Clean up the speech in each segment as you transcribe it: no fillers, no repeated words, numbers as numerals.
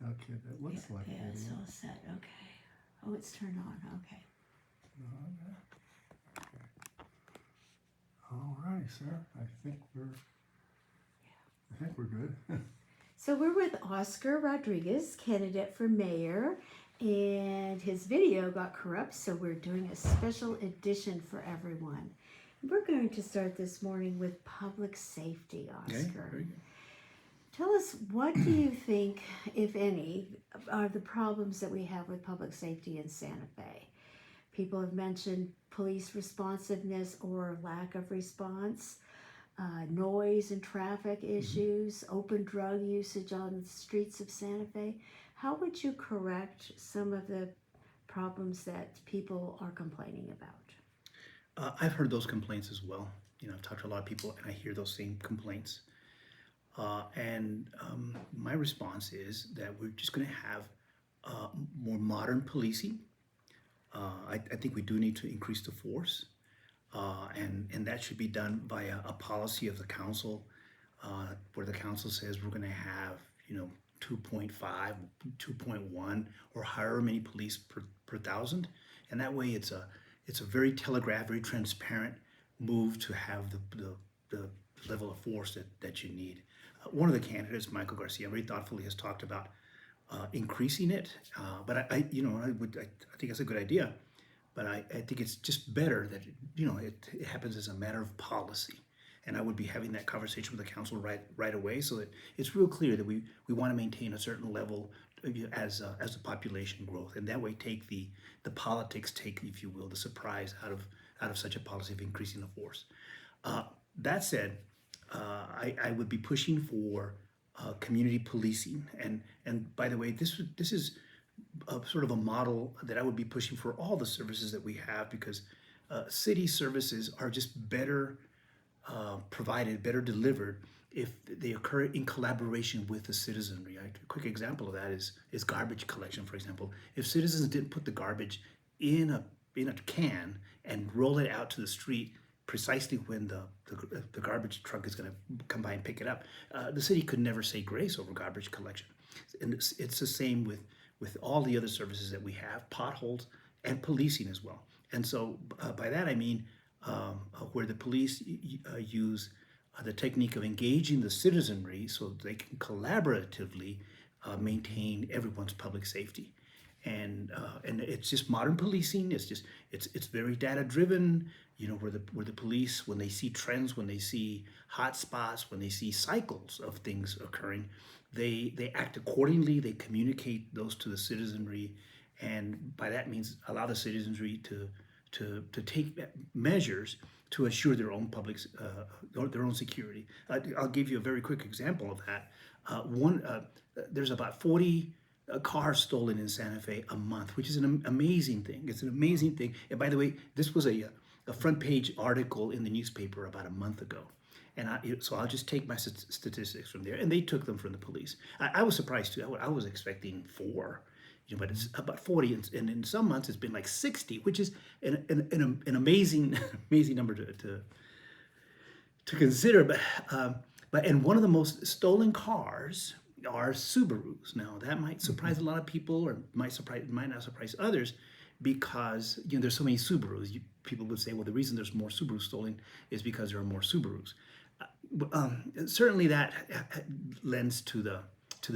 Okay, that looks Yeah, like okay, a it's video. all set. Okay. Oh, it's turned on. Okay. All right, sir. I think we're good. So we're with Oscar Rodriguez, candidate for mayor, and his video got corrupt, so we're doing a special edition for everyone. We're going to start this morning with public safety, Okay, Oscar. very good. Tell us, what do you think, if any, are the problems that we have with public safety in Santa Fe? People have mentioned police responsiveness or lack of response, noise and traffic issues, open drug usage on the streets of Santa Fe. How would you correct some of the problems that people are complaining about? I've heard those complaints as well. I've talked to a lot of people and I hear those same complaints. And my response is that we're just going to have more modern policing. I think we do need to increase the force, and that should be done via a policy of the council, where the council says we're going to have 2.5, 2.1, or however many police per thousand, and that way it's a very telegraphed, very transparent move to have the level of force that you need. One of the candidates, Michael Garcia, very thoughtfully has talked about increasing it, but I think that's a good idea. But I think it's just better that it happens as a matter of policy, and I would be having that conversation with the council right away, so that it's real clear that we want to maintain a certain level as the population growth, and that way take the politics, if you will, the surprise out of such a policy of increasing the force. That said, I would be pushing for community policing, and by the way, this is sort of a model that I would be pushing for all the services that we have, because city services are just better provided, better delivered if they occur in collaboration with the citizenry. A quick example of that is garbage collection, for example. If citizens didn't put the garbage in a can and roll it out to the street precisely when the garbage truck is going to come by and pick it up, the city could never say grace over garbage collection. And it's the same with all the other services that we have, potholes and policing as well. And so by that I mean where the police use the technique of engaging the citizenry so they can collaboratively maintain everyone's public safety. And it's just modern policing. It's very data driven. Where the police, when they see trends, when they see hot spots, when they see cycles of things occurring, they act accordingly. They communicate those to the citizenry, and by that means allow the citizenry to take measures to assure their own their own security. I'll give you a very quick example of that. There's about 40 cars stolen in Santa Fe a month, which is an amazing thing. It's an amazing thing. And by the way, this was a front page article in the newspaper about a month ago. And so I'll just take my statistics from there, and they took them from the police. I was surprised too. I was expecting 4, but it's about 40, and in some months it's been like 60, which is an amazing amazing number to consider. But and one of the most stolen cars are Subarus. Now that might surprise a lot of people, or might not surprise others, because there's so many Subarus. People would say, well, the reason there's more Subarus stolen is because there are more Subarus. Certainly that lends to the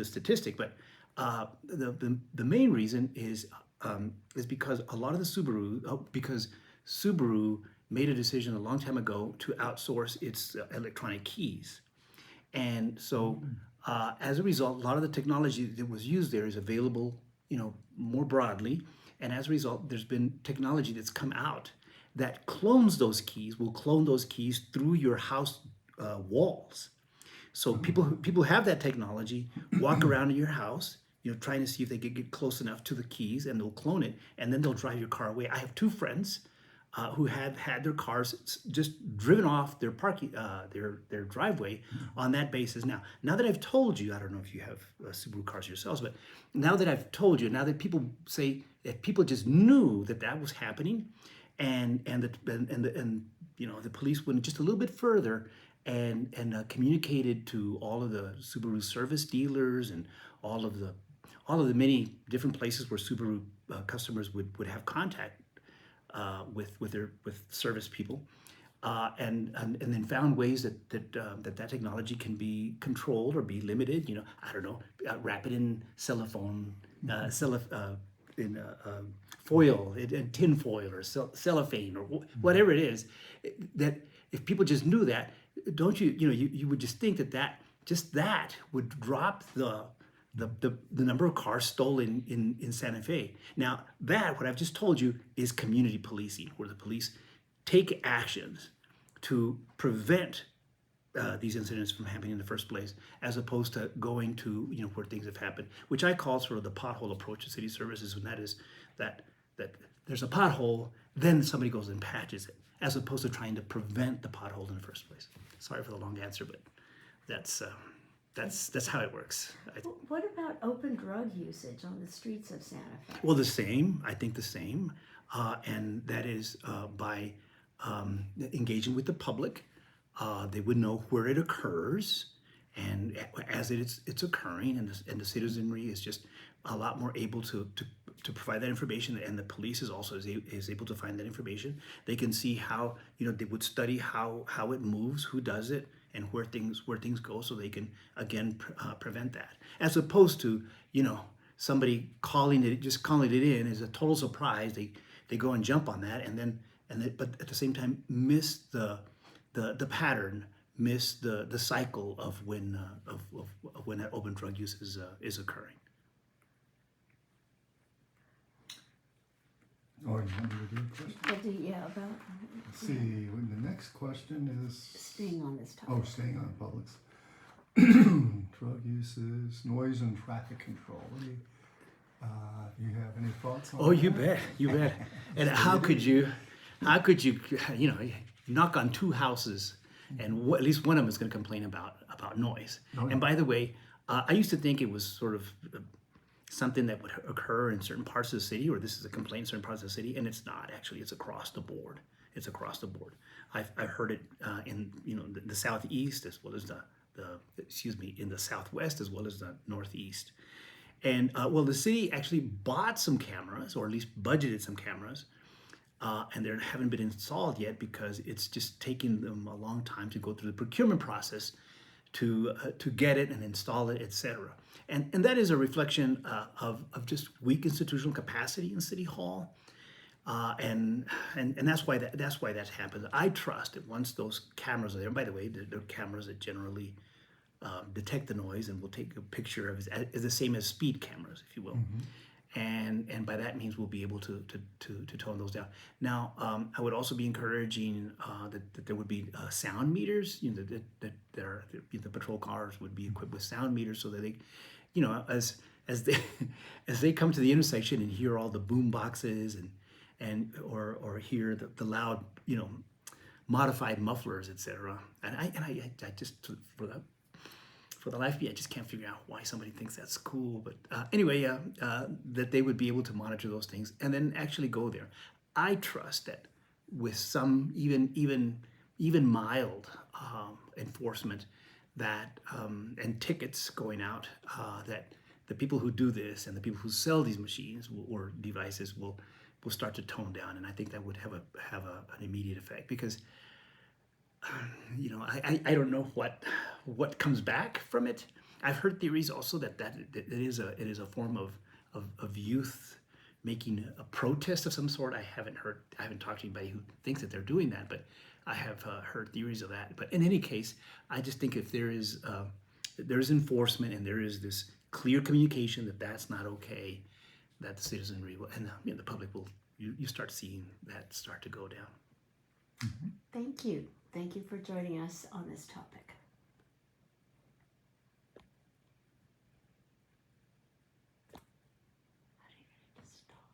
statistic, but the main reason is because a lot of the because Subaru made a decision a long time ago to outsource its electronic keys, and so as a result, a lot of the technology that was used there is available, more broadly, and as a result, there's been technology that's come out that clones those keys, will clone those keys through your house walls. So people have that technology, walk around in your house, trying to see if they could get close enough to the keys, and they'll clone it, and then they'll drive your car away. I have 2 friends who have had their cars just driven off their their driveway on that basis. Now that I've told you, I don't know if you have Subaru cars yourselves, but now that I've told you, now that people say that people just knew that was happening, and the police went just a little bit further and communicated to all of the Subaru service dealers and all of all of the many different places where Subaru customers would have contact with service people, and then found ways that technology can be controlled or be limited. You know, I don't know, wrap it in cellophane, in foil, in tin foil or cellophane or whatever it is. That if people just knew that, don't you? You know, you would just think that would drop the number of cars stolen in Santa Fe. Now, what I've just told you is community policing, where the police take actions to prevent these incidents from happening in the first place, as opposed to going to, you know, where things have happened, which I call sort of the pothole approach to city services, and that is that there's a pothole, then somebody goes and patches it, as opposed to trying to prevent the pothole in the first place. Sorry for the long answer, but that's how it works. What about open drug usage on the streets of Santa Fe? Well, the same. I think the same, and that is by engaging with the public. They would know where it occurs, and as it's occurring, and the citizenry is just a lot more able to provide that information, and the police is also is able to find that information. They can see how, you know, they would study how it moves, who does it, and where things go, so they can again prevent that, as opposed to, you know, somebody calling it in is a total surprise. They go and jump on that, but at the same time miss the pattern, miss the cycle of when that open drug use is occurring. Oh, you want me to do a question? About Let's see, the next question is... staying on this topic. Oh, staying on Publix. Drug uses, noise and traffic control. Do you have any thoughts on that? Oh, you bet. And how could you, you know, knock on two houses, and at least one of them is going to complain about noise. Oh, yeah. And by the way, I used to think it was sort of something that would occur in certain parts of the city, or this is a complaint in certain parts of the city, and it's not. Actually, it's across the board. I've heard it in, you know, the southeast, as well as in the southwest, as well as the northeast. And well, the city actually bought some cameras, or at least budgeted some cameras, and they haven't been installed yet because it's just taking them a long time to go through the procurement process to get it and install it, etc. And that is a reflection of just weak institutional capacity in City Hall, and that's why that happens. I trust that once those cameras are there. And by the way, they're cameras that generally detect the noise and will take a picture of it, is the same as speed cameras, if you will. Mm-hmm. And by that means we'll be able to tone those down. Now, I would also be encouraging that there would be sound meters. You know, that the patrol cars would be equipped with sound meters, so that they, you know, as they come to the intersection and hear all the boom boxes or hear the loud, you know, modified mufflers, etc. And I just for the life of me, I just can't figure out why somebody thinks that's cool. But anyway, that they would be able to monitor those things and then actually go there. I trust that with some even mild enforcement, that and tickets going out, that the people who do this and the people who sell these machines or devices will start to tone down, and I think that would have an immediate effect, because you know, I don't know what comes back from it. I've heard theories also that it is a form of youth making a protest of some sort. I haven't talked to anybody who thinks that they're doing that, but I have heard theories of that. But in any case, I just think if there is enforcement and there is this clear communication that that's not okay, that the citizenry will, and you know, the public will, you start seeing that start to go down. Mm-hmm. Thank you. Thank you for joining us on this topic. How do you get it to stop?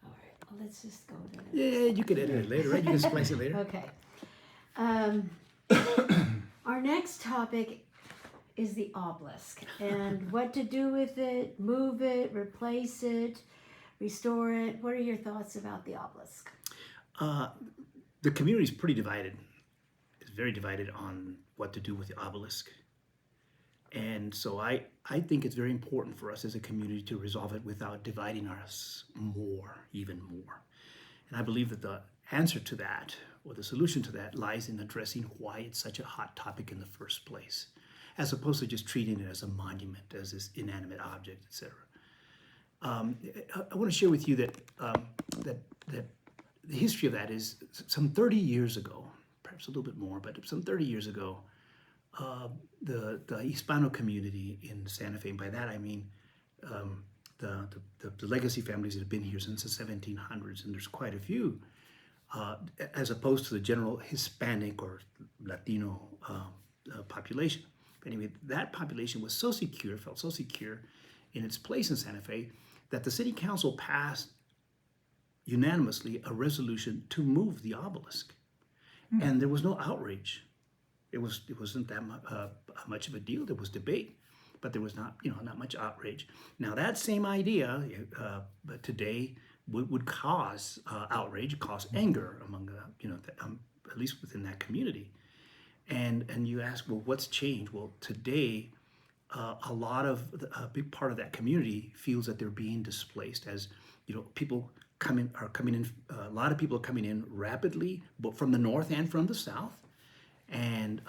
All right. Well, let's just go to the Yeah, you can edit it later, right? You can splice it later. Okay. Our next topic is the obelisk and what to do with it, move it, replace it, restore it. What are your thoughts about the obelisk? The community is pretty divided is very divided on what to do with the obelisk. And so I think it's very important for us as a community to resolve it without dividing us more, even more. And I believe that the answer to that, or the solution to that, lies in addressing why it's such a hot topic in the first place, as opposed to just treating it as a monument, as this inanimate object, etc. I want to share with you that that the history of that is some 30 years ago, perhaps a little bit more, but some 30 years ago, the Hispano community in Santa Fe, and by that I mean the legacy families that have been here since the 1700s, and there's quite a few, as opposed to the general Hispanic or Latino population. But anyway, that population was so secure, felt so secure in its place in Santa Fe, that the city council passed unanimously a resolution to move the obelisk. And there was no outrage. It wasn't that much of a deal. There was debate, but there was not much outrage. Now that same idea, but today would cause outrage, cause anger among at least within that community. And you ask, well, what's changed? Well, today, a big part of that community feels that they're being displaced, as people are coming in. A lot of people are coming in rapidly, both from the north and from the south. And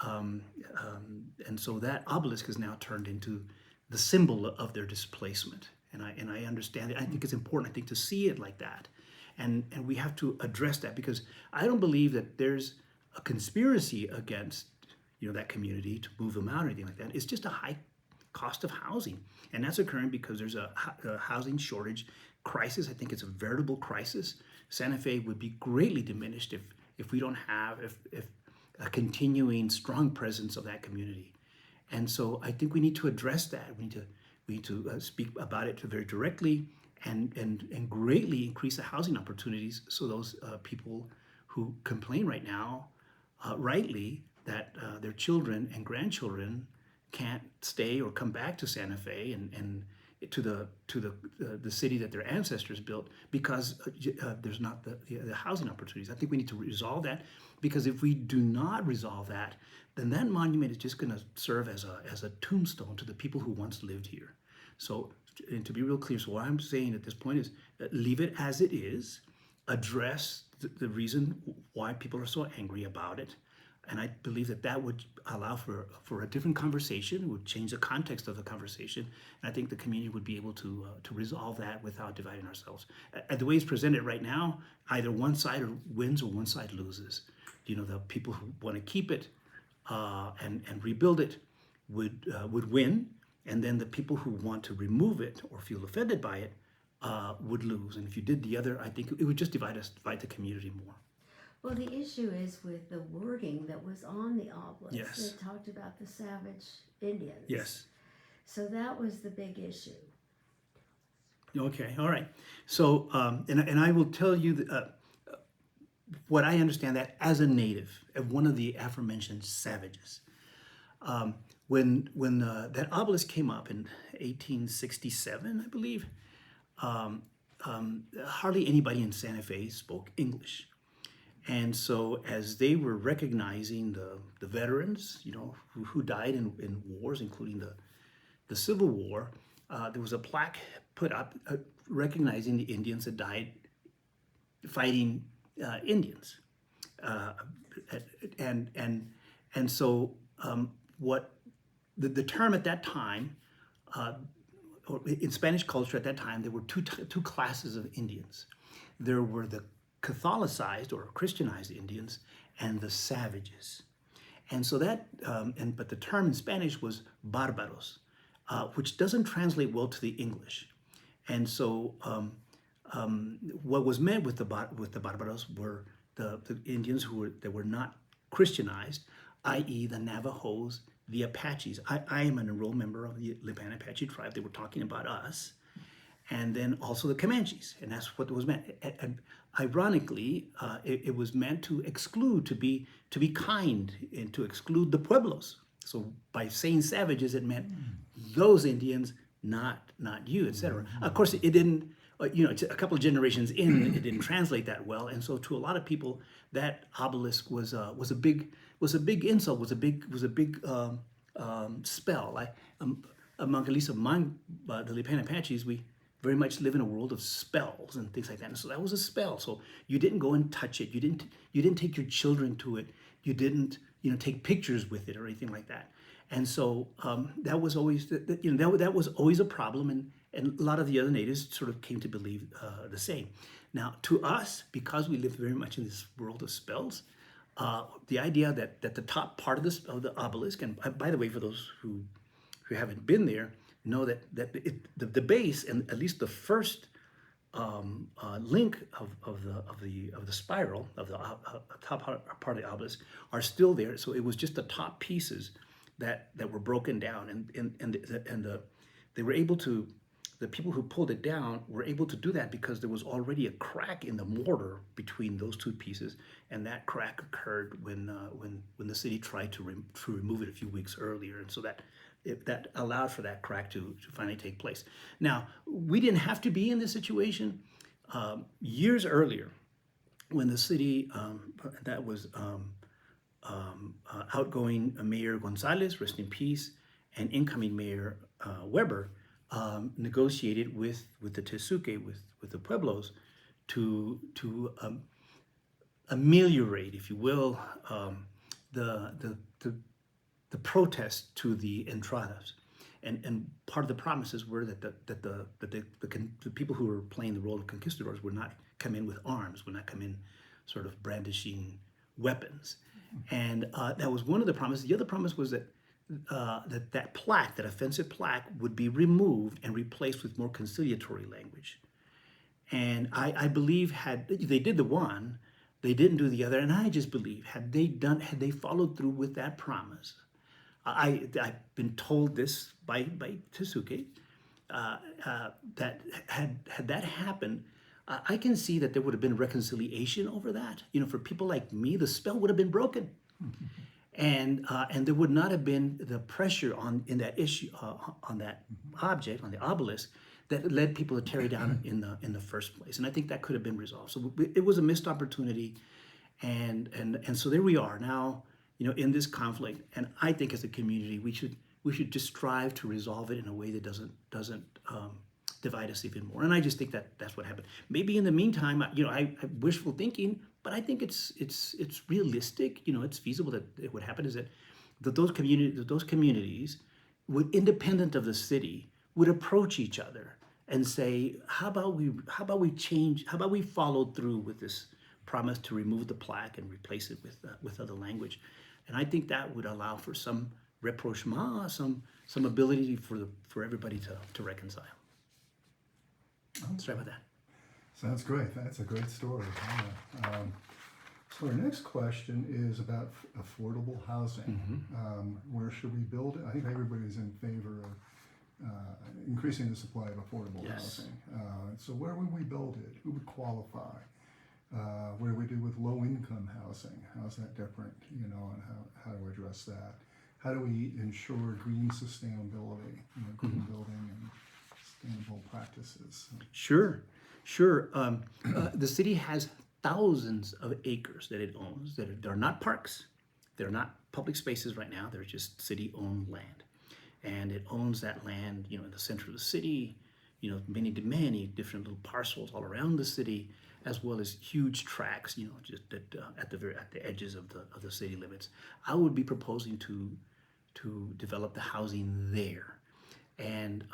so that obelisk is now turned into the symbol of their displacement. And I understand it. I think it's important, I think, to see it like that. And we have to address that, because I don't believe that there's a conspiracy against that community to move them out or anything like that. It's just a high cost of housing. And that's occurring because there's a housing shortage crisis. I think it's a veritable crisis. Santa Fe would be greatly diminished if we don't have a continuing strong presence of that community. And so I think we need to address that. We need to speak about it very directly and greatly increase the housing opportunities, so those people who complain right now, rightly, that their children and grandchildren can't stay or come back to Santa Fe and to the city that their ancestors built, because there's not the housing opportunities. I think we need to resolve that, because if we do not resolve that, then that monument is just going to serve as a tombstone to the people who once lived here. So, and to be real clear, so what I'm saying at this point is leave it as it is, address the reason why people are so angry about it. And I believe that would allow for a different conversation, would change the context of the conversation. And I think the community would be able to resolve that without dividing ourselves. The way it's presented right now, either one side wins or one side loses. The people who want to keep it and rebuild it would win. And then the people who want to remove it or feel offended by it would lose. And if you did the other, I think it would just divide the community more. Well, the issue is with the wording that was on the obelisk. Yes. It talked about the savage Indians. Yes. So that was the big issue. Okay, all right. So, and I will tell you what I understand that as a native of one of the aforementioned savages. When that obelisk came up in 1867, I believe, hardly anybody in Santa Fe spoke English. And so as they were recognizing the veterans, who died in wars, including the Civil War, there was a plaque put up recognizing the Indians that died fighting Indians. And so what the term at that time, or in Spanish culture at that time, there were two classes of Indians. There were the Catholicized or Christianized Indians and the savages. And so but the term in Spanish was bárbaros, which doesn't translate well to the English. And so what was meant with the bárbaros were the Indians that were not Christianized, i.e. the Navajos, the Apaches. I am an enrolled member of the Lipan Apache tribe. They were talking about us. And then also the Comanches, and that's what was meant. And ironically, it was meant to exclude, to be kind, and to exclude the Pueblos. So by saying savages, it meant those Indians, not you, etc. Of course, it didn't. a couple of generations in, it didn't translate that well, and so to a lot of people, that obelisk was a big insult, was a big spell. Like among at least among the Lipan Apaches, we very much live in a world of spells and things like that. And so that was a spell. So you didn't go and touch it. You didn't take your children to it. You didn't take pictures with it or anything like that. And so that was always that was always a problem, and a lot of the other natives sort of came to believe the same. Now, to us, because we live very much in this world of spells, the idea that the top part of the obelisk, and by the way, for those who haven't been there, know that the base and at least the first link of the spiral of the top part of the obelisk are still there. So it was just the top pieces that were broken down, and they were able to. The people who pulled it down were able to do that because there was already a crack in the mortar between those two pieces, and that crack occurred when the city tried to remove it a few weeks earlier, and so that allowed for that crack to finally take place. Now, we didn't have to be in this situation. Years earlier, when the city that was outgoing Mayor Gonzalez, rest in peace, and incoming Mayor Weber, negotiated with the Tesuque, with the Pueblos, to ameliorate, if you will, the protest to the entradas, and part of the promises were that the people who were playing the role of conquistadors would not come in with arms, would not come in sort of brandishing weapons, and that was one of the promises. The other promise was that that plaque, that offensive plaque, would be removed and replaced with more conciliatory language. And I believe had they did the one, they didn't do the other. And I just believe had they followed through with that promise, I've been told this by Tesuque, that had that happened, I can see that there would have been reconciliation over that. For people like me, the spell would have been broken. And there would not have been the pressure in that issue on that object, on the obelisk, that led people to tear it down in the first place. And I think that could have been resolved. So it was a missed opportunity, and so there we are now, in this conflict. And I think as a community, we should just strive to resolve it in a way that doesn't divide us even more. And I just think that's what happened. Maybe in the meantime, I wishful thinking. But I think it's realistic. It's feasible that it would happen. Is that those communities would, independent of the city, would approach each other and say, how about we change? How about we follow through with this promise to remove the plaque and replace it with other language? And I think that would allow for some rapprochement, some ability for everybody to reconcile. Sorry about that. Sounds great. That's a great story. Yeah. So our next question is about affordable housing. Where should we build it? I think everybody's in favor of increasing the supply of affordable housing. So where would we build it? Who would qualify? What do we do with low-income housing? How's that different? And how to address that? How do we ensure green sustainability? Green building and sustainable practices. Sure. The city has thousands of acres that it owns that are not parks. They're not public spaces right now. They're just city-owned land. And it owns that land, in the center of the city, many different little parcels all around the city, as well as huge tracts, just at the edges of the city limits. I would be proposing to develop the housing there. And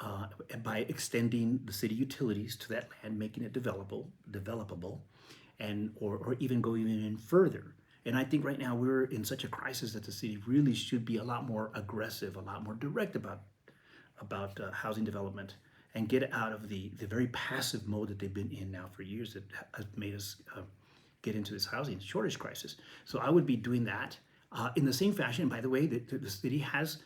by extending the city utilities to that land, making it developable, and or even going in further. And I think right now we're in such a crisis that the city really should be a lot more aggressive, a lot more direct about housing development, and get out of the very passive mode that they've been in now for years that has made us get into this housing shortage crisis. So I would be doing that in the same fashion. By the way, the city has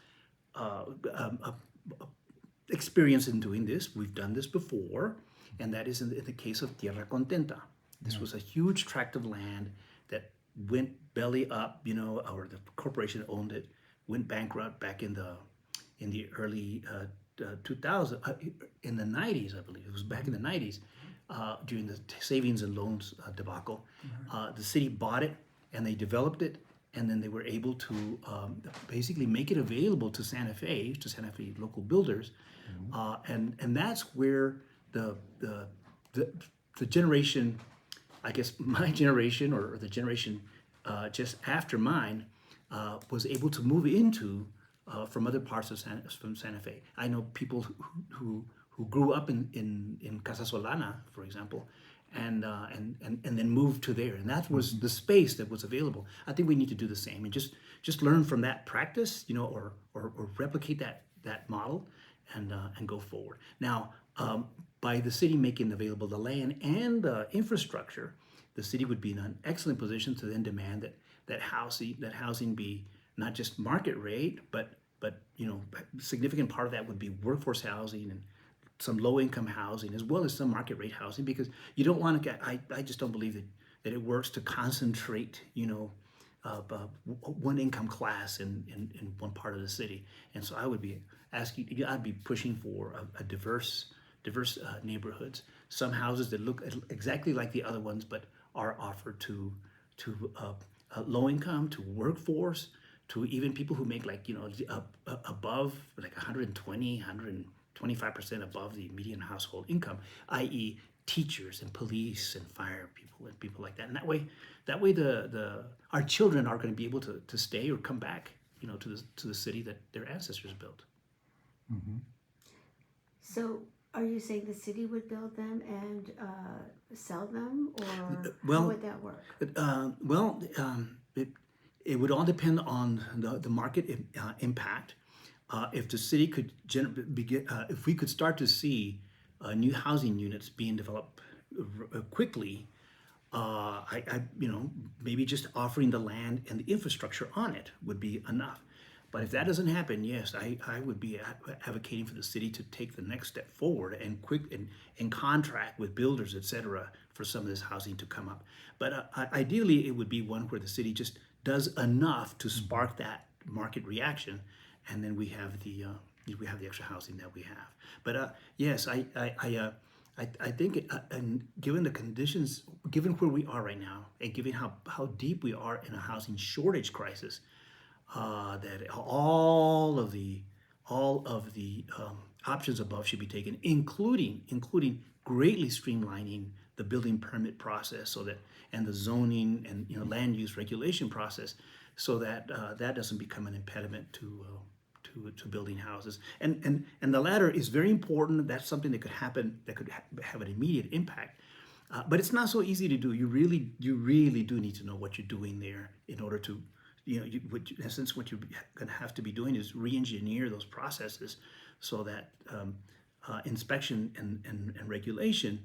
experience in doing this. We've done this before, and that is in the case of Tierra Contenta. This was a huge tract of land that went belly up, or the corporation that owned it went bankrupt back in the early 2000, in the 90s, I believe. It was back in the 90s, during the savings and loans debacle. The city bought it and they developed it, and then they were able to basically make it available to Santa Fe local builders. And that's where the generation, I guess my generation or the generation just after mine, was able to move into from other parts of Santa Fe. I know people who grew up in Casa Solana, for example, and then moved to there, and that was the space that was available. I think we need to do the same and just learn from that practice, or replicate that model, and go forward. Now, by the city making available the land and the infrastructure, the city would be in an excellent position to then demand that housing be not just market rate, but significant part of that would be workforce housing and some low income housing, as well as some market rate housing, because you don't want to get, I just don't believe that it works to concentrate, one income class in one part of the city. And so I would be I'd be pushing for a diverse neighborhoods, some houses that look exactly like the other ones, but are offered to low income, to workforce, to even people who make above like 125% above the median household income, i.e. teachers and police and fire people and people like that. And that way our children are going to be able to stay or come back, to the city that their ancestors built. Mm-hmm. So are you saying the city would build them and sell them, or how would that work? It would all depend on the market impact. If the city could if we could start to see new housing units being developed quickly, maybe just offering the land and the infrastructure on it would be enough. But if that doesn't happen, yes, I would be advocating for the city to take the next step forward and contract with builders, etc., for some of this housing to come up. But ideally, it would be one where the city just does enough to spark that market reaction, and then we have the extra housing that we have. But yes, I think, and given the conditions, given where we are right now, and given how deep we are in a housing shortage crisis, that all of the options above should be taken, including greatly streamlining the building permit process, and the zoning and land use regulation process, so that that doesn't become an impediment to building houses. And the latter is very important. That's something that could happen, that could have an immediate impact. But it's not so easy to do. You really do need to know what you're doing there in order to, in essence, what you're going to have to be doing is re-engineer those processes so that inspection and regulation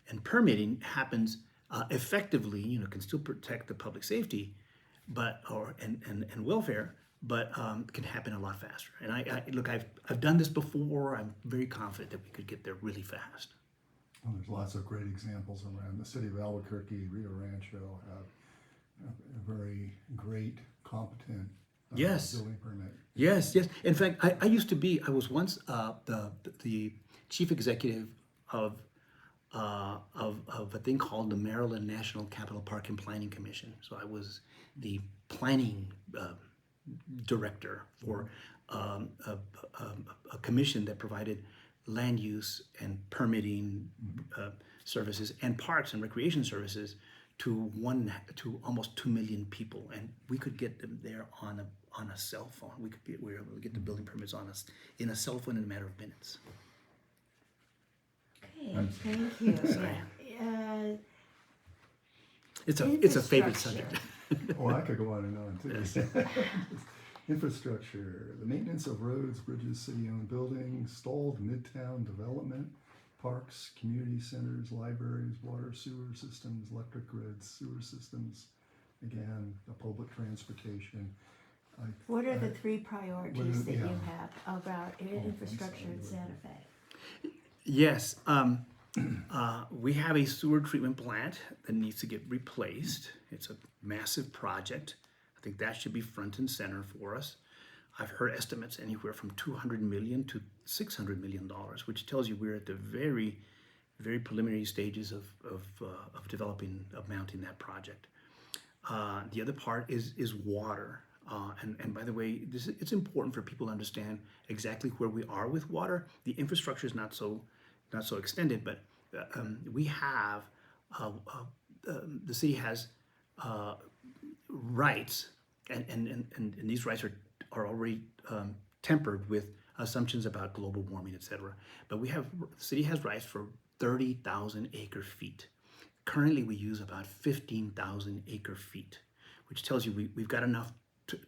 and permitting happens effectively. Can still protect the public safety, and welfare, but can happen a lot faster. And I've done this before. I'm very confident that we could get there really fast. Well, there's lots of great examples around the city of Albuquerque. Rio Rancho have a very great, competent building permit. Yes. In fact, I was once the chief executive of a thing called the Maryland National Capital Park and Planning Commission. So I was the planning director for a commission that provided land use and permitting services and parks and recreation services to almost 2 million people, and we could get them there on a cell phone. We were able to get the building permits in a cell phone in a matter of minutes. Okay, thank you. Sorry. It's a favorite subject. Oh, I could go on and on too. Yes. Infrastructure, the maintenance of roads, bridges, city-owned buildings, stalled midtown development, parks, community centers, libraries, water, sewer systems, electric grids, sewer systems, again, the public transportation. What are the three priorities that you have about infrastructure in Santa Fe? Yes. We have a sewer treatment plant that needs to get replaced. It's a massive project. I think that should be front and center for us. I've heard estimates anywhere from $200 million to $600 million, which tells you we're at the very, very preliminary stages of developing, of mounting that project. The other part is water. And by the way, it's important for people to understand exactly where we are with water. The infrastructure is not so extended, but we have the city has rights, and these rights are already tempered with assumptions about global warming, etc. But the city has rights for 30,000 acre feet. Currently, we use about 15,000 acre feet, which tells you we've got enough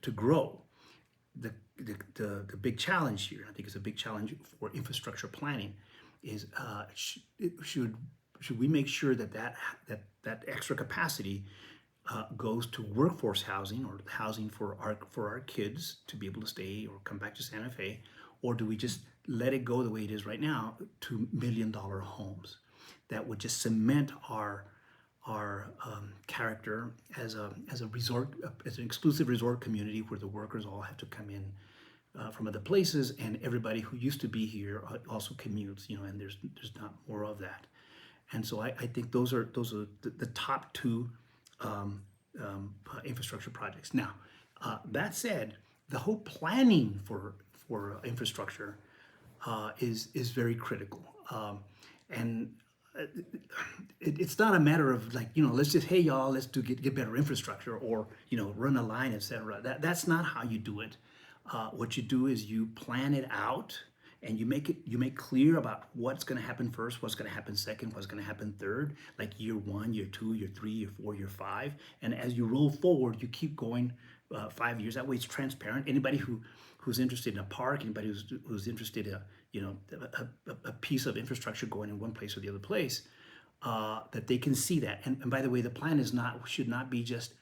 to grow. The big challenge here, I think it's a big challenge for infrastructure planning, is should we make sure that extra capacity goes to workforce housing or housing for our kids to be able to stay or come back to Santa Fe, or do we just let it go the way it is right now to $1 million homes that would just cement our character as a resort, as an exclusive resort community where the workers all have to come in from other places, and everybody who used to be here also commutes, and there's not more of that. And so I think those are the top two infrastructure projects. Now, that said, the whole planning for infrastructure is very critical, and it's not a matter of like, let's just, hey y'all, let's get better infrastructure, or run a line, etc. That's not how you do it. What you do is you plan it out, and you make clear about what's going to happen first, what's going to happen second, what's going to happen third, like year 1, year 2, year 3, year 4, year 5. And as you roll forward, you keep going 5 years. That way it's transparent. Anybody who's interested in a park, anybody who's interested in a piece of infrastructure going in one place or the other place, that they can see that. And by the way, the plan should not be just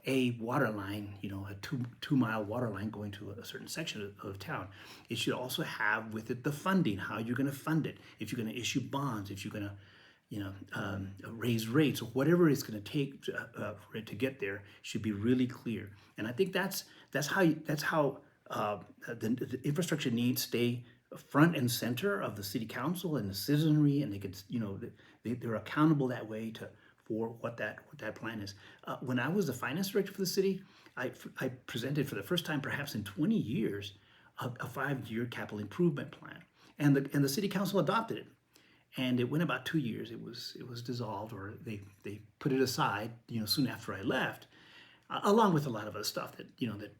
a water line, a two mile water line going to a certain section of town. It should also have with it the funding, how you're going to fund it, if you're going to issue bonds, if you're going to raise rates, or whatever it's going to take for it to get there, should be really clear. And I think that's how the infrastructure needs stay front and center of the city council and the citizenry, and they could they're accountable that way for what that plan is. When I was the finance director for the city, I presented for the first time perhaps in 20 years a 5-year capital improvement plan, and the city council adopted it. And it went about 2 years. It was dissolved, or they put it aside soon after I left, along with a lot of other stuff that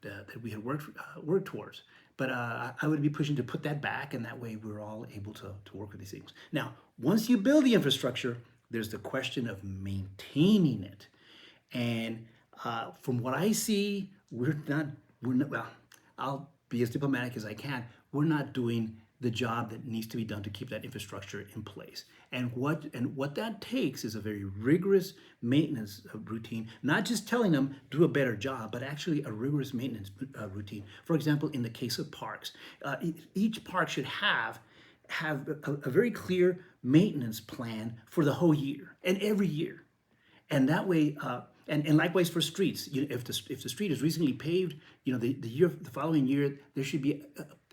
that we had worked towards. But I would be pushing to put that back, and that way we're all able to work with these things. Now, once you build the infrastructure, there's the question of maintaining it. And from what I see, we're not, well, I'll be as diplomatic as I can. We're not doing the job that needs to be done to keep that infrastructure in place. And what that takes is a very rigorous maintenance routine, not just telling them do a better job, but actually a rigorous maintenance routine. For example, in the case of parks, each park should have a very clear maintenance plan for the whole year and every year. And that way, and likewise for streets, if the street is recently paved, the following year, there should be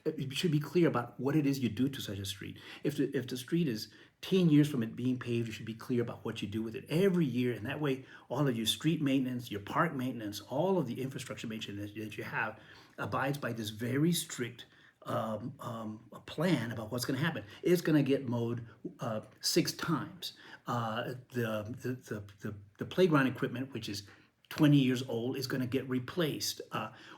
it should be clear about what it is you do to such a street. If the street is 10 years from it being paved, you should be clear about what you do with it every year. And that way, all of your street maintenance, your park maintenance, all of the infrastructure maintenance that you have abides by this very strict plan about what's going to happen. It's going to get mowed 6 times. The playground equipment, which is 20 years old, is going to get replaced,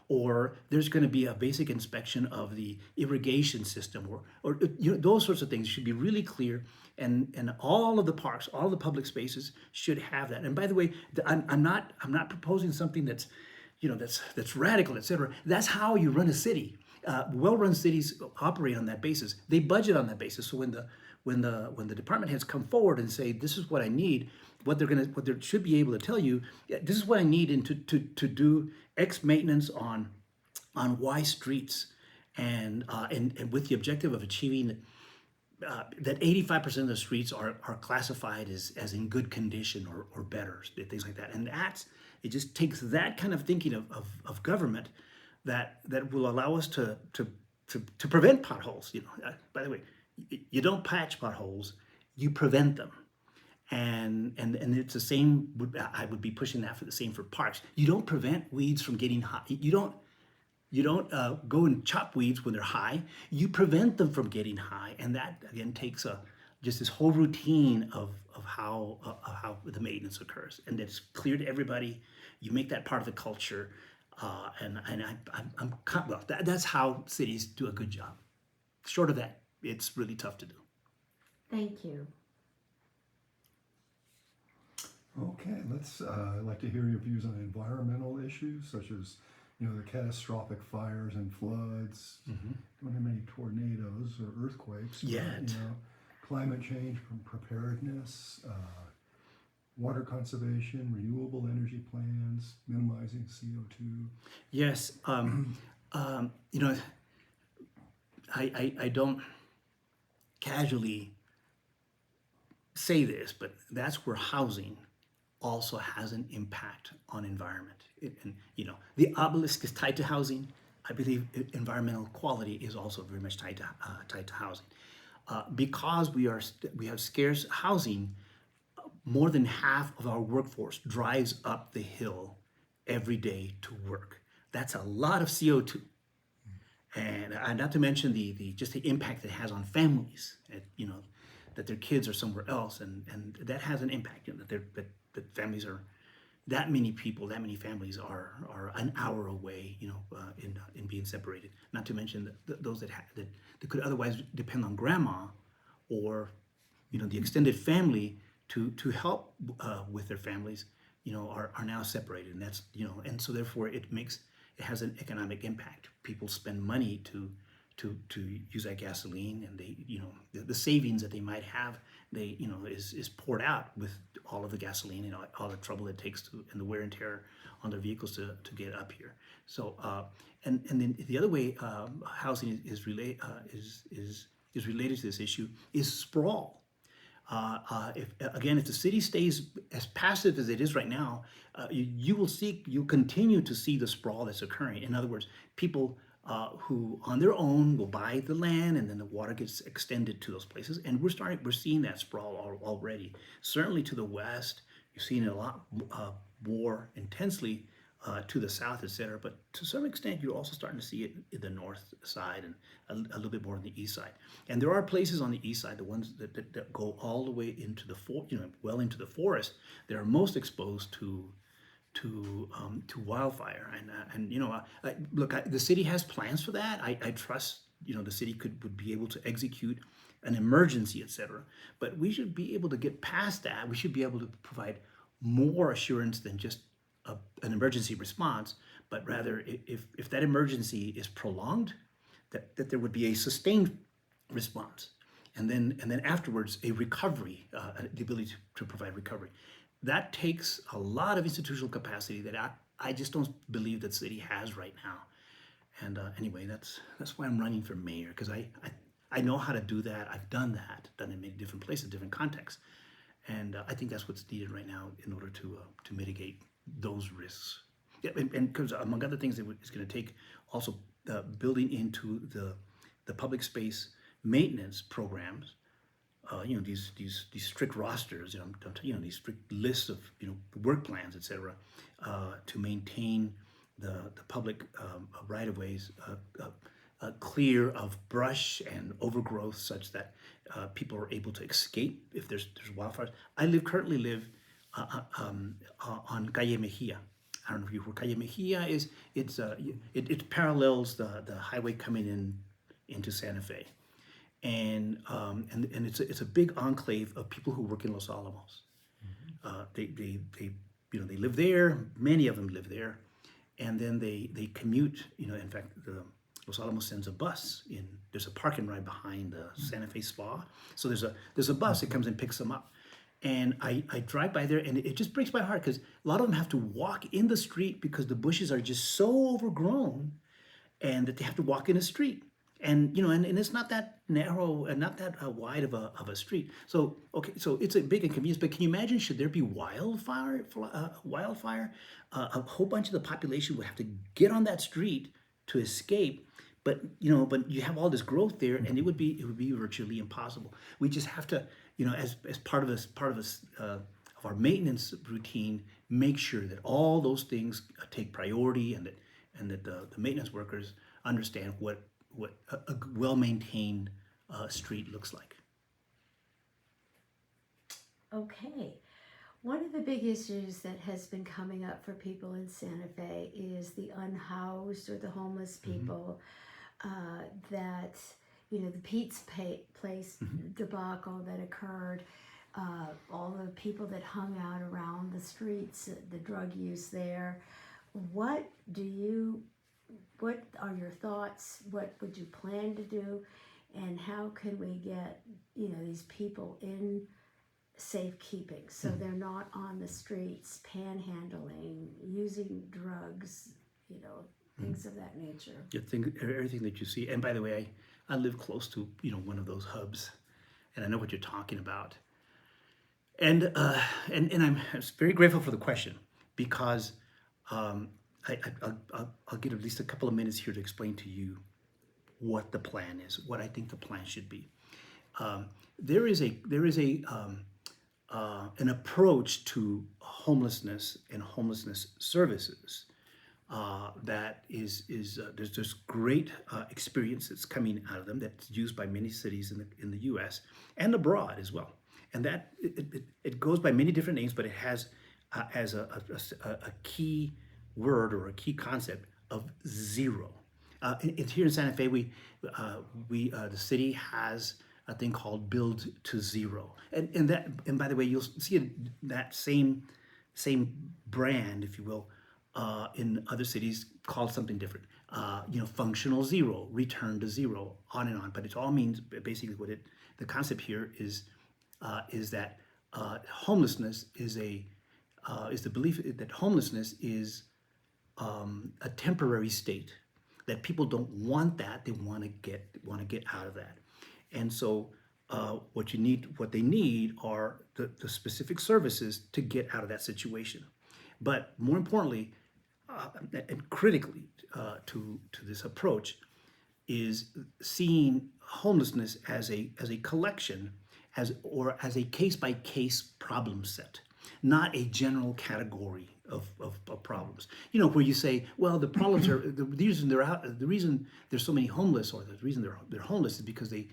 or there's going to be a basic inspection of the irrigation system, or those sorts of things should be really clear. And all of the parks, all the public spaces should have that. And by the way, I'm not proposing something that's that's radical, etc. That's how you run a city. Well-run cities operate on that basis. They budget on that basis. So when the department heads come forward and say, "This is what I need," what they should be able to tell you, "This is what I need to do X maintenance on Y streets," and with the objective of achieving that 85% of the streets are classified as in good condition or better, things like that. And it just takes that kind of thinking of government that will allow us to prevent potholes. By the way, you don't patch potholes, you prevent them. And it's the same. I would be pushing that for the same for parks. You don't prevent weeds from getting high. You don't go and chop weeds when they're high. You prevent them from getting high, and that again takes just this whole routine of how the maintenance occurs, and it's clear to everybody. You make that part of the culture, well, that's how cities do a good job. Short of that, it's really tough to do. Thank you. Okay, I'd like to hear your views on environmental issues such as, the catastrophic fires and floods. Don't have many tornadoes or earthquakes. But, Yet. Climate change preparedness, water conservation, renewable energy plans, minimizing CO2. Yes, I don't casually say this, but that's where housing also has an impact on environment. The obelisk is tied to housing. I believe environmental quality is also very much tied to housing. Because we have scarce housing, more than half of our workforce drives up the hill every day to work. That's a lot of CO2. And not to mention just the impact it has on families, that their kids are somewhere else, and that has an impact. That families are, that many people, that many families are an hour away, in being separated. Not to mention those that could otherwise depend on grandma or, the extended family to help with their families, are now separated, and that's and so therefore it has an economic impact. People spend money to use that gasoline, and they the savings that they might have, is poured out with all of the gasoline and all the trouble it takes and the wear and tear on their vehicles to get up here. So and then the other way housing is related to this issue is sprawl. If the city stays as passive as it is right now, you'll continue to see the sprawl that's occurring. In other words, people who on their own will buy the land, and then the water gets extended to those places, and we're seeing that sprawl already. Certainly to the west, you're seeing it a lot more intensely to the south, etc. But to some extent, you're also starting to see it in the north side and a little bit more on the east side. And there are places on the east side, the ones that go all the way into well into the forest, that are most exposed to wildfire. The city has plans for that. I trust the city would be able to execute an emergency, etc. But we should be able to get past that. We should be able to provide more assurance than just an emergency response, but rather if that emergency is prolonged, that there would be a sustained response, and then afterwards a recovery, the ability to provide recovery. That takes a lot of institutional capacity that I just don't believe that city has right now. And anyway, that's why I'm running for mayor, because I know how to do that. I've done it in many different places, different contexts, and I think that's what's needed right now in order to mitigate those risks. Yeah, and because among other things, it's going to take also building into the public space maintenance programs. These strict rosters, these strict lists of work plans, etc., to maintain the public right of ways clear of brush and overgrowth, such that people are able to escape if there's wildfires. I currently live on Calle Mejia. I don't know if you know where Calle Mejia is. It parallels the highway coming into Santa Fe, and it's a big enclave of people who work in Los Alamos. They live there. Many of them live there, and then they commute. In fact, Los Alamos sends a bus in. There's a park and ride behind the Santa Fe Spa, so there's a bus that comes and picks them up. And I drive by there, and it just breaks my heart, because a lot of them have to walk in the street because the bushes are just so overgrown, and that they have to walk in the street. And and it's not that narrow and not that wide of a street. So so it's a big inconvenience. But can you imagine, should there be wildfire, a whole bunch of the population would have to get on that street to escape. But but you have all this growth there, and it would be virtually impossible. We just have to, as part of our maintenance routine, make sure that all those things take priority, and that the maintenance workers understand what a well maintained street looks like. Okay. One of the big issues that has been coming up for people in Santa Fe is the unhoused or the homeless people that, the Place debacle that occurred, all the people that hung out around the streets, the drug use there. What are your thoughts? What would you plan to do? And how can we get, these people in safekeeping so they're not on the streets panhandling, using drugs, things of that nature? You think everything that you see. And by the way, I live close to one of those hubs, and I know what you're talking about. And I'm very grateful for the question, because I'll get at least a couple of minutes here to explain to you what the plan is, what I think the plan should be. There is an approach to homelessness and homelessness services that is there's great experience that's coming out of them, that's used by many cities in the U.S. and abroad as well. And that it goes by many different names, but it has as a key word or a key concept of zero. Here in Santa Fe, the city has a thing called Build to Zero, and by the way, you'll see that same brand, if you will, in other cities called something different. Functional zero, return to zero, on and on. But it all means basically the concept here is that homelessness is the belief that homelessness is a temporary state, that people don't want that, they want to get out of that. And so what they need are the specific services to get out of that situation. But more importantly, and critically to this approach, is seeing homelessness as a collection, as a case-by-case problem set, not a general category of problems. Where you say, well, the problems are the reason there's so many homeless, or the reason they're homeless, is because they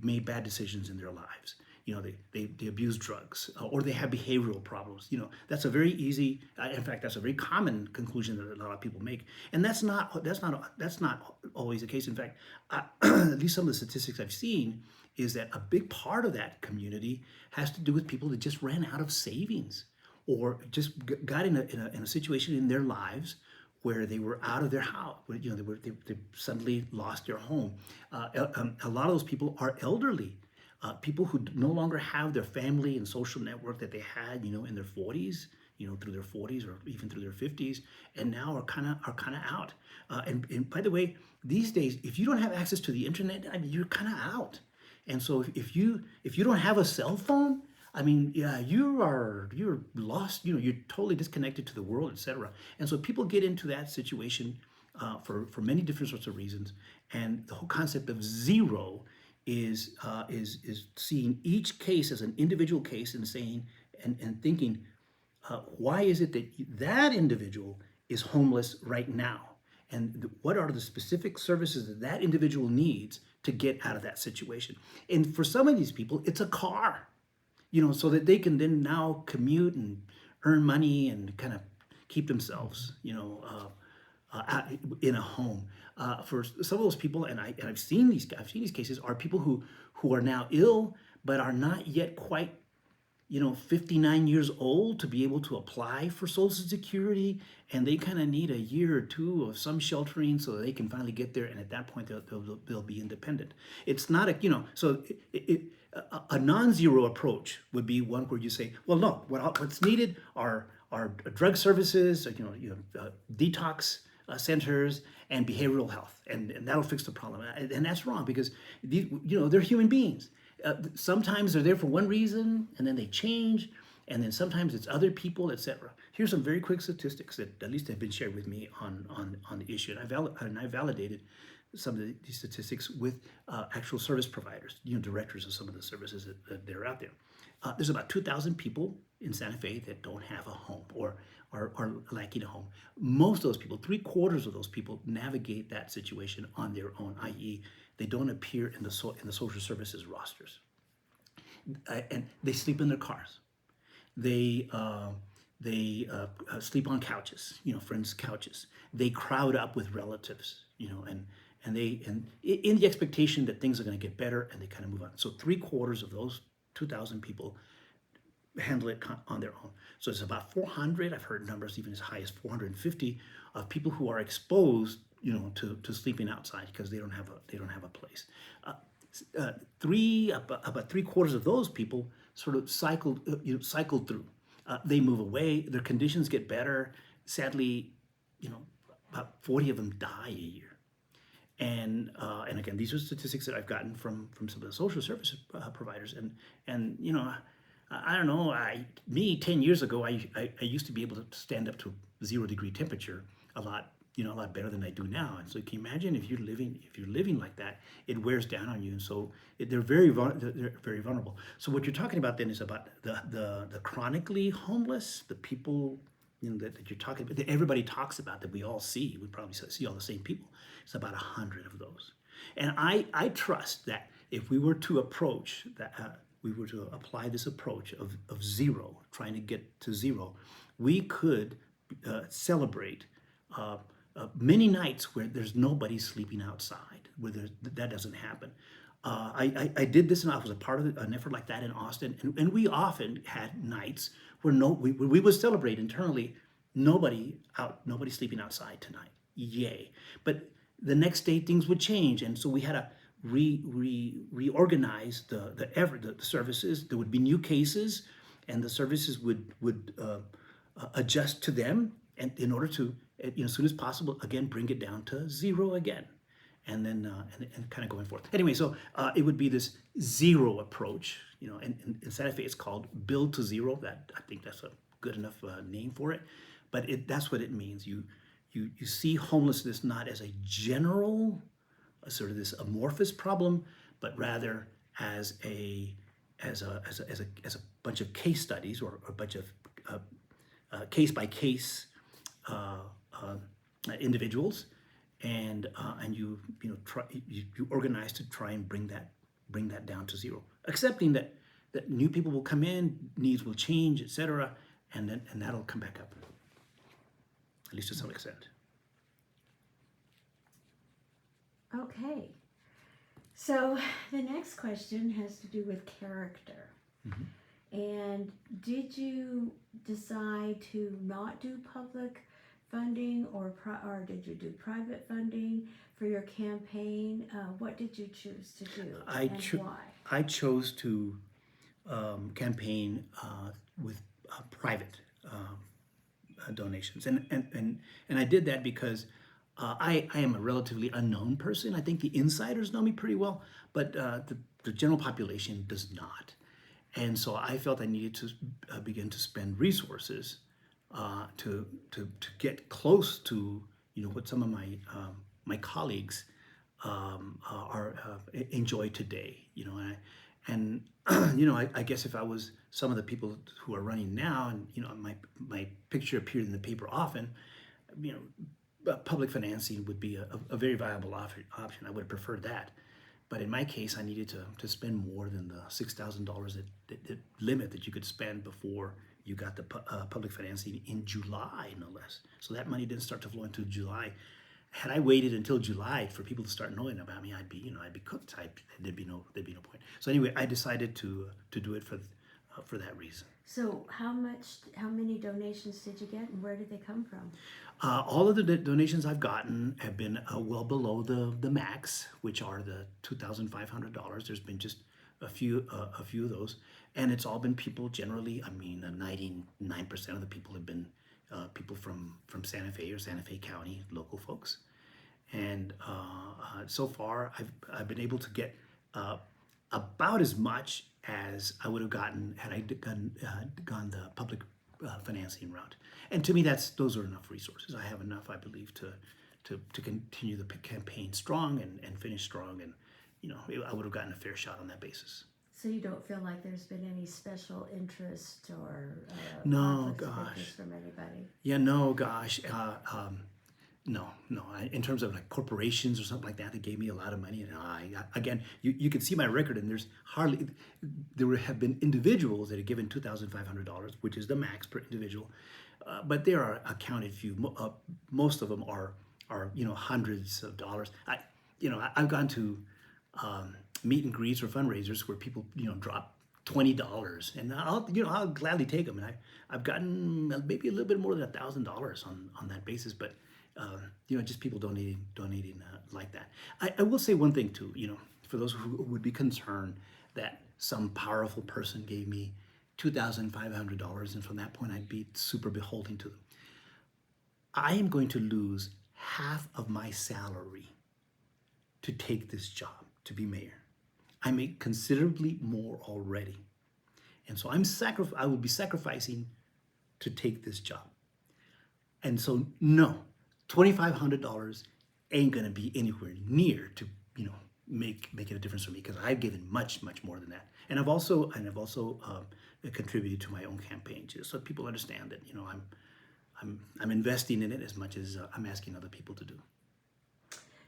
made bad decisions in their lives. They abuse drugs, or they have behavioral problems. That's a very easy, in fact, that's a very common conclusion that a lot of people make, and that's not always the case. In fact, at least some of the statistics I've seen is that a big part of that community has to do with people that just ran out of savings, or just got in a situation in their lives where they were out of their house, they suddenly lost their home. A lot of those people are elderly, people who no longer have their family and social network that they had, in their 40s, through their 40s or even through their 50s, and now are kind of out. And by the way, these days, if you don't have access to the internet, you're kind of out. And so if you don't have a cell phone, you're lost. You're totally disconnected to the world, etc. And so people get into that situation for many different sorts of reasons. And the whole concept of zero is seeing each case as an individual case, and saying and thinking, why is it that individual is homeless right now, and what are the specific services that individual needs to get out of that situation. And for some of these people, it's a car. So that they can then now commute and earn money and kind of keep themselves, in a home. For some of those people, and I've seen these cases, are people who are now ill but are not yet quite, 59 years old to be able to apply for Social Security, and they kind of need a year or two of some sheltering so that they can finally get there, and at that point they'll be independent. It's not a non-zero approach would be one where you say, well, no, what's needed are drug services, detox centers, and behavioral health, and that'll fix the problem. And that's wrong, because they're human beings. Sometimes they're there for one reason, and then they change. and then sometimes it's other people, etc. Here's some very quick statistics that at least have been shared with me on the issue, and I validated some of these statistics with actual service providers, directors of some of the services that are out there. There's about 2,000 people in Santa Fe that don't have a home or are lacking a home. Most of those people, 3/4 of those people, navigate that situation on their own, i.e., they don't appear in the social services rosters, and they sleep in their cars. They sleep on couches, friends' couches. They crowd up with relatives, and in the expectation that things are going to get better, and they kind of move on. So 3/4 of those 2,000 people handle it on their own. So it's about 400. I've heard numbers even as high as 450 of people who are exposed, to sleeping outside because they don't have a place. About 3/4 of those people sort of cycled through. They move away. Their conditions get better. Sadly, about 40 of them die a year. And again, these are statistics that I've gotten from some of the social service providers. And I don't know. 10 years ago, I used to be able to stand up to 0-degree temperature a lot better than I do now. And so you can imagine if you're living like that, it wears down on you. And so they're very vulnerable. So what you're talking about then is about the chronically homeless, the people that you're talking about, that everybody talks about, that we all see. We probably see all the same people. It's about 100 of those. And I trust that if we were to approach that, we were to apply this approach of zero, trying to get to zero, we could celebrate many nights where there's nobody sleeping outside, where that doesn't happen. I did this, and I was a part of an effort like that in Austin, and we often had nights where we would celebrate internally, nobody sleeping outside tonight, yay! But the next day things would change, and so we had to reorganize the services. There would be new cases, and the services would adjust to them, and in order to, as soon as possible, again, bring it down to zero again, and then and kind of going forth. Anyway, so it would be this zero approach, and in Santa Fe it's called Build to Zero. That, I think that's a good enough name for it, but that's what it means. You see homelessness not as a general, sort of this amorphous problem, but rather as a bunch of case studies, or a bunch of case by case individuals, and you organize to try and bring that down to zero, accepting that new people will come in, needs will change, etc., and that'll come back up, at least to some extent. Okay. So the next question has to do with character. Mm-hmm. And did you decide to not do public funding, or did you do private funding for your campaign? What did you choose to do, and why? I chose to campaign with private donations, and I did that because I am a relatively unknown person. I think the insiders know me pretty well, but the general population does not. And so I felt I needed to begin to spend resources to get close to what some of my colleagues enjoy today. I guess if I was some of the people who are running now, and my picture appeared in the paper often, public financing would be a very viable option. I would have preferred that. But in my case, I needed to spend more than the $6,000 that limit that you could spend before you got the public financing in July, no less. So that money didn't start to flow until July. Had I waited until July for people to start knowing about me, I'd be cooked. There'd be no point. So anyway, I decided to do it for that reason. So how many donations did you get, and where did they come from? All of the donations I've gotten have been well below the max, which are the $2,500. There's been just a few of those, and it's all been people generally. 99% of the people have been people from Santa Fe or Santa Fe County, local folks, and so far I've been able to get about as much as I would have gotten had I gone the public financing route. And to me, those are enough resources. I have enough, I believe, to continue the campaign strong and finish strong. And I would have gotten a fair shot on that basis. So you don't feel like there's been any special interest or No, conflicts of gosh. interest from anybody? Yeah, no, gosh. No. In terms of like corporations or something like that gave me a lot of money. And again, you can see my record, and there have been individuals that have given $2,500, which is the max per individual. But there are accounted few. Most of them are hundreds of dollars. I've gone to meet and greets or fundraisers where people drop $20, and I'll gladly take them. And I've gotten maybe a little bit more than $1,000 on that basis, but just people donating like that. I will say one thing too, for those who would be concerned that some powerful person gave me $2,500, and from that point I'd be super beholden to them. I am going to lose half of my salary to take this job, to be mayor. I make considerably more already. And so I will be sacrificing to take this job. And so no, $2,500 ain't gonna be anywhere near to, make it a difference for me, because I've given much, much more than that. And I've also contributed to my own campaign, just so people understand that, I'm investing in it as much as I'm asking other people to do.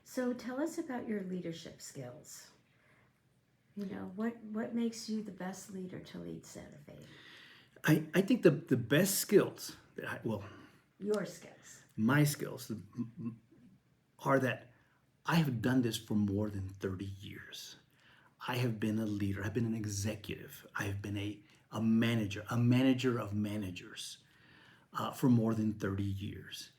So tell us about your leadership skills. What makes you the best leader to lead Santa Fe? I think the best skills that Your skills. my skills are that I have done this for more than 30 years. I have been a leader. I've been an executive. I have been a manager of managers for more than 30 years,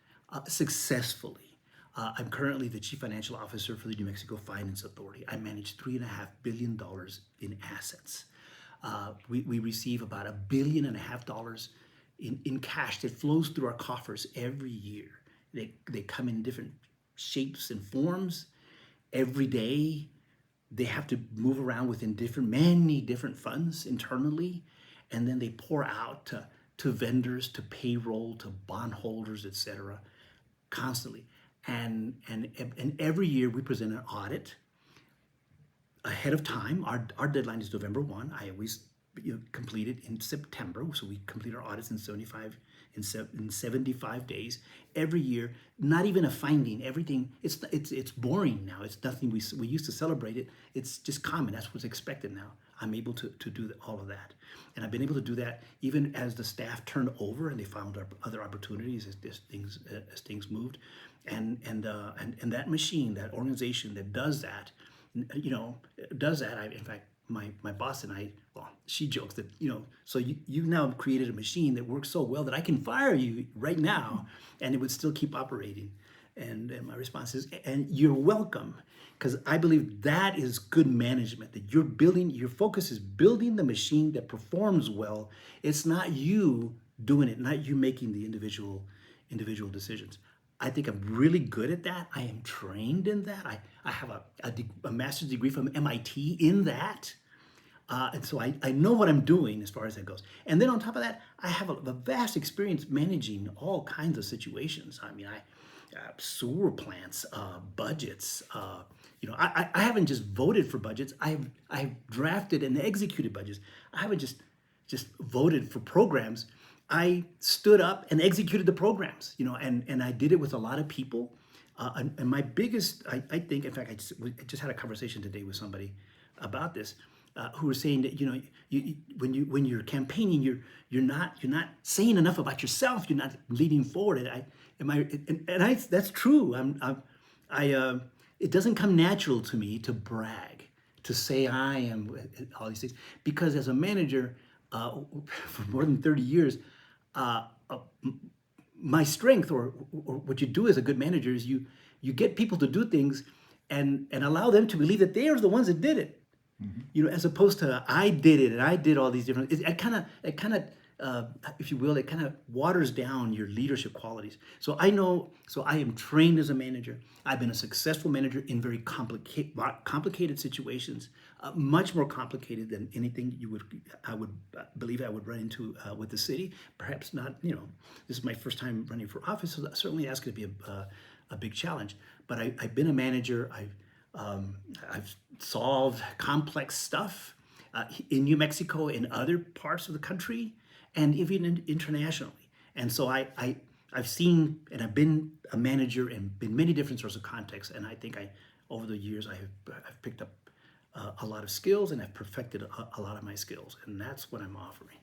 successfully. I'm currently the Chief Financial Officer for the New Mexico Finance Authority. I manage $3.5 billion in assets. We receive about $1.5 billion in cash that flows through our coffers every year. They come in different shapes and forms. Every day, they have to move around within many different funds internally, and then they pour out to vendors, to payroll, to bondholders, etc., constantly. And every year we present an audit ahead of time. Our deadline is November 1. I always complete it in September, so we complete our audits in 75 days every year. Not even a finding. Everything it's boring now. It's nothing we used to celebrate it. It's just common. That's what's expected now. I'm able to do all of that, and I've been able to do that even as the staff turned over and they found other opportunities as things moved, and that machine, that organization that does that, in fact, my boss and I, she jokes that, so you've now created a machine that works so well that I can fire you right now and it would still keep operating. And my response is, and you're welcome, because I believe that is good management, that your focus is building the machine that performs well. It's not you doing it, not you making the individual decisions. I think I'm really good at that. I am trained in that. I have a master's degree from MIT in that. And so I know what I'm doing as far as that goes. And then on top of that, I have a vast experience managing all kinds of situations. I mean, sewer plants, budgets. I haven't just voted for budgets. I've drafted and executed budgets. I haven't just voted for programs. I stood up and executed the programs, and I did it with a lot of people. And my biggest, I think, in fact, I just had a conversation today with somebody about this, who were saying that, when you're campaigning, you're not saying enough about yourself. You're not leading forward. That's true. It doesn't come natural to me to brag, to say I am all these things, because as a manager for more than 30 years, my strength, or what you do as a good manager, is you get people to do things and allow them to believe that they are the ones that did it. Mm-hmm. As opposed to I did it and I did all these different. It kind of if you will, it kind of waters down your leadership qualities. So I am trained as a manager. I've been a successful manager in very complicated situations, much more complicated than anything I would believe I would run into with the city. Perhaps not, this is my first time running for office, so certainly that's going to be a big challenge. But I've been a manager. I've solved complex stuff in New Mexico, in other parts of the country, and even internationally. And so I've seen and I've been a manager in many different sorts of contexts. And I think over the years I've picked up a lot of skills, and I've perfected a lot of my skills, and that's what I'm offering.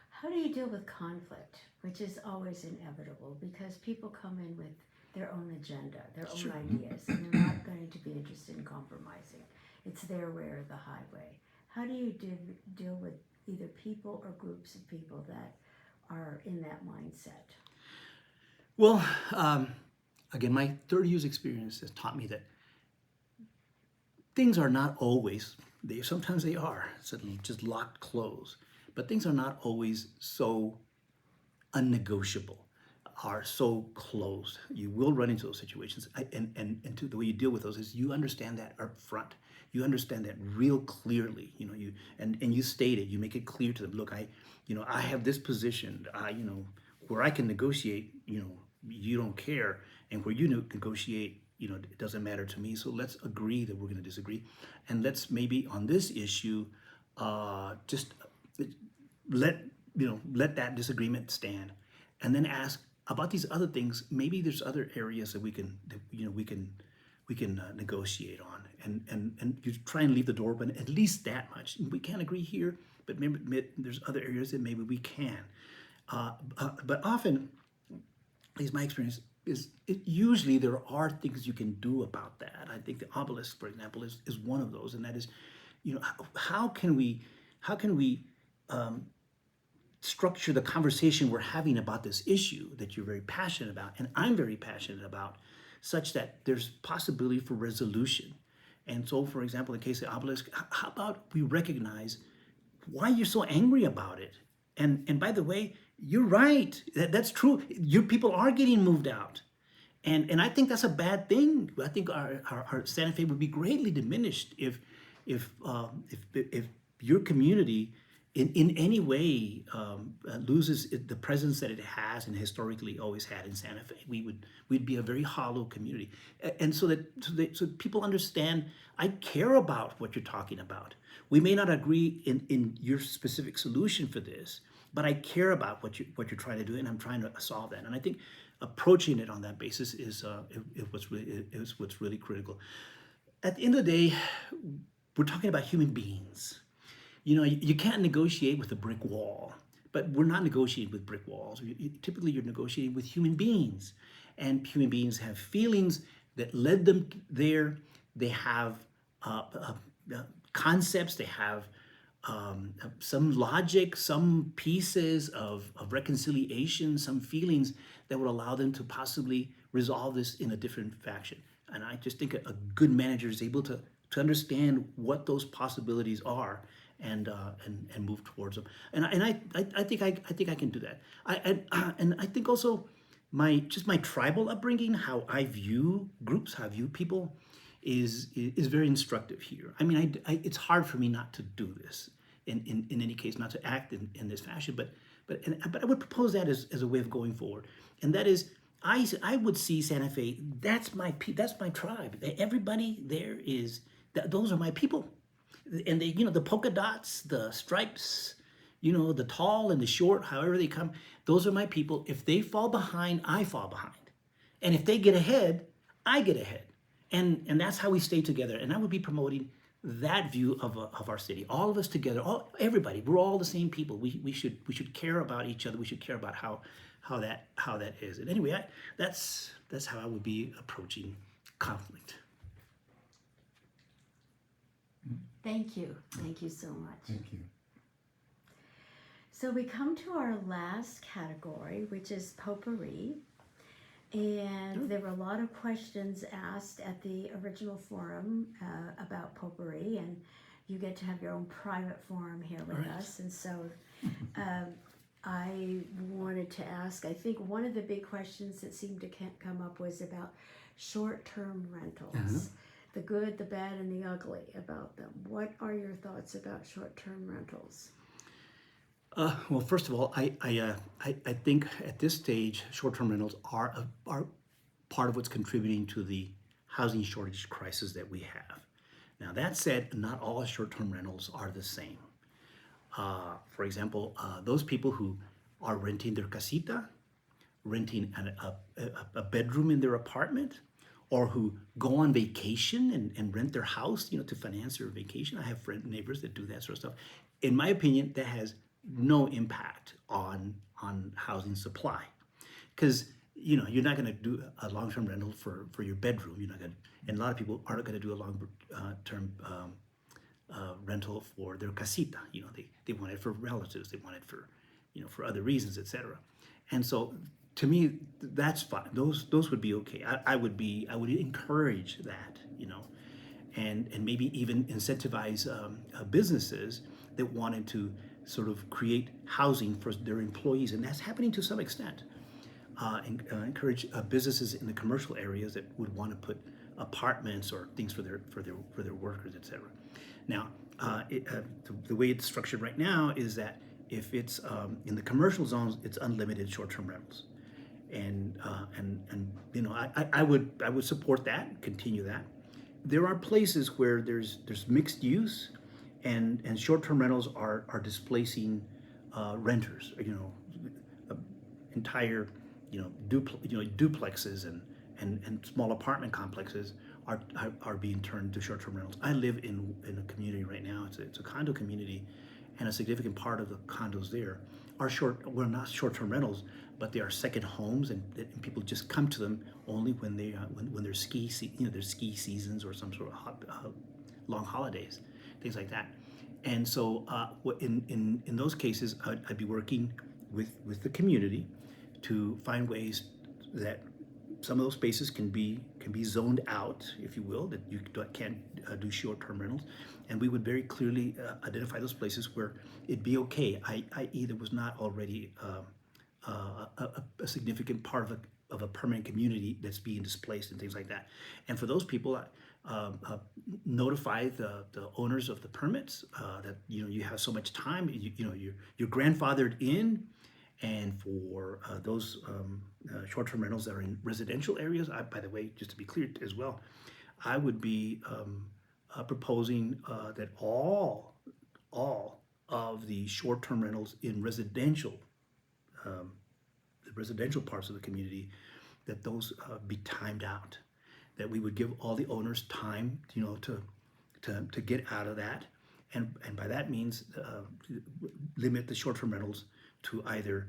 How do you deal with conflict, which is always inevitable because people come in with their own agenda, their own ideas, and they're not going to be interested in compromising. It's their way or the highway. How do you deal with either people or groups of people that are in that mindset? Well, again, my 30 years experience has taught me that things are not always, sometimes they are, just locked close, but things are not always so unnegotiable, are so closed. You will run into those situations, and the way you deal with those is you understand that up front. You understand that real clearly. You state it. You make it clear to them. Look, I have this position. Where I can negotiate. You don't care, and where you negotiate, it doesn't matter to me. So let's agree that we're going to disagree, and let's maybe on this issue, just let that disagreement stand, and then ask about these other things. Maybe there's other areas that we can negotiate on, and you try and leave the door open at least that much. We can't agree here, but maybe there's other areas that maybe we can. But often, at least my experience is, usually there are things you can do about that. I think the obelisk, for example, is one of those, and that is, how can we structure the conversation we're having about this issue that you're very passionate about, and I'm very passionate about, such that there's possibility for resolution. And so, for example, in the case of obelisk, how about we recognize why you're so angry about it? And by the way, you're right. That's true. Your people are getting moved out. And I think that's a bad thing. I think our Santa Fe would be greatly diminished if your community in any way loses the presence that it has and historically always had in Santa Fe. We'd be a very hollow community, and so people understand I care about what you're talking about. We may not agree in your specific solution for this, but I care about what you're trying to do, and I'm trying to solve that. And I think approaching it on that basis is what's really critical. At the end of the day, we're talking about human beings. You can't negotiate with a brick wall, but we're not negotiating with brick walls. Typically, you're negotiating with human beings, and human beings have feelings that led them there. They have concepts. They have some logic, some pieces of reconciliation, some feelings that would allow them to possibly resolve this in a different fashion. And I just think a good manager is able to understand what those possibilities are and move towards them. And I think I can do that. And I think also my tribal upbringing, how I view groups, how I view people, is very instructive here. I mean, it's hard for me not to do this. In any case, not to act in this fashion, but I would propose that as a way of going forward, and that is, I would see Santa Fe. That's my tribe. Everybody there is. Those are my people, and they, the polka dots, the stripes, the tall and the short, however they come. Those are my people. If they fall behind, I fall behind, and if they get ahead, I get ahead, and that's how we stay together. And I would be promoting that view of our city. All of us together, everybody, we're all the same people. We should care about each other. We should care about how that is. And anyway, that's how I would be approaching conflict. Thank you so much. Thank you. So we come to our last category, which is potpourri. And there were a lot of questions asked at the original forum about potpourri, and you get to have your own private forum here with us. And so I wanted to ask, I think one of the big questions that seemed to come up was about short-term rentals. The good, the bad, and the ugly about them. What are your thoughts about short-term rentals? Well, first of all, I think at this stage, short-term rentals are part of what's contributing to the housing shortage crisis that we have. Now, that said, not all short-term rentals are the same. For example, those people who are renting their casita, renting a bedroom in their apartment, or who go on vacation and rent their house, to finance their vacation. I have neighbors that do that sort of stuff. In my opinion, that has no impact on housing supply, because you're not going to do a long-term rental for your bedroom. You're not going, and a lot of people aren't going to do a long-term rental for their casita. They want it for relatives. They want it for for other reasons, etc. And so, to me, that's fine. Those would be okay. I would encourage that, and maybe even incentivize businesses that wanted to sort of create housing for their employees, and that's happening to some extent. Encourage businesses in the commercial areas that would want to put apartments or things for their workers, etc. Now, the way it's structured right now is that if it's in the commercial zones, it's unlimited short-term rentals, and I would support that, continue that. There are places where there's mixed use, and short-term rentals are displacing renters. Entire duplexes and small apartment complexes are being turned to short-term rentals. I live in a community right now. It's a condo community, and a significant part of the condos there are not short-term rentals, but they are second homes, and people just come to them only when there's ski seasons or some sort of long holidays, things like that. And so in those cases, I'd be working with the community to find ways that some of those spaces can be zoned out, if you will, that you can't do short-term rentals, and we would very clearly identify those places where it'd be okay, i.e. there was not already a significant part of a permanent community that's being displaced and things like that. And for those people, notify the owners of the permits that you have so much time, you're grandfathered in. And for those short-term rentals that are in residential areas, by the way, just to be clear as well, I would be proposing that all of the short-term rentals in the residential parts of the community, that those be timed out, that we would give all the owners time, to get out of that, and by that means limit the short-term rentals to either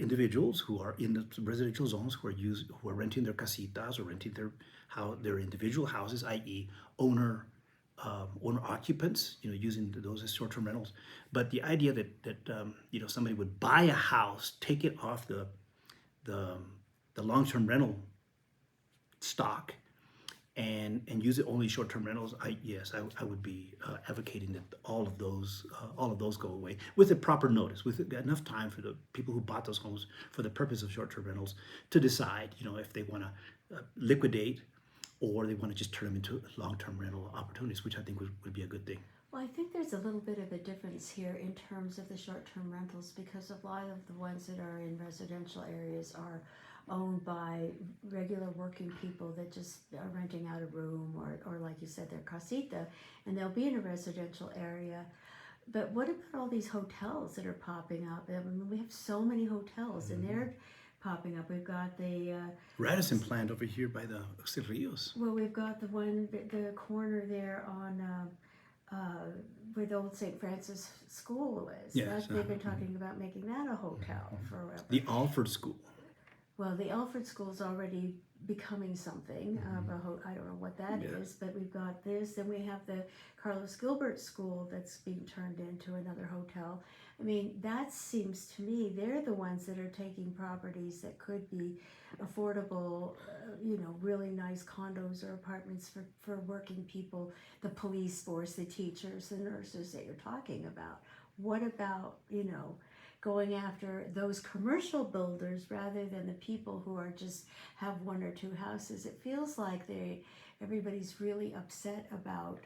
individuals who are in the residential zones who are renting their casitas or renting their individual houses, i.e. owner occupants, using those as short-term rentals. But the idea that somebody would buy a house, take it off the long-term rental stock, and use it only short-term rentals, I would be advocating that all of those go away with a proper notice, with enough time for the people who bought those homes for the purpose of short-term rentals to decide, if they want to liquidate or they want to just turn them into long-term rental opportunities, which I think would be a good thing. Well, I think there's a little bit of a difference here in terms of the short-term rentals, because a lot of the ones that are in residential areas are owned by regular working people that just are renting out a room, or like you said, their casita, and they'll be in a residential area. But what about all these hotels that are popping up? I mean, we have so many hotels, and they're popping up. We've got the Radisson plant over here by the Rios. well, we've got the one, the corner there on where the old St. Francis School is. Yes, They've been talking about making that a hotel forever. The Alford School. Well, the Alfred School is already becoming something. I don't know what that is, but we've got this. Then we have the Carlos Gilbert School that's being turned into another hotel. I mean, that seems to me, they're the ones that are taking properties that could be affordable, really nice condos or apartments for working people, the police force, the teachers, the nurses that you're talking about. what about, going after those commercial builders rather than the people who are just have one or two houses? It feels like everybody's really upset about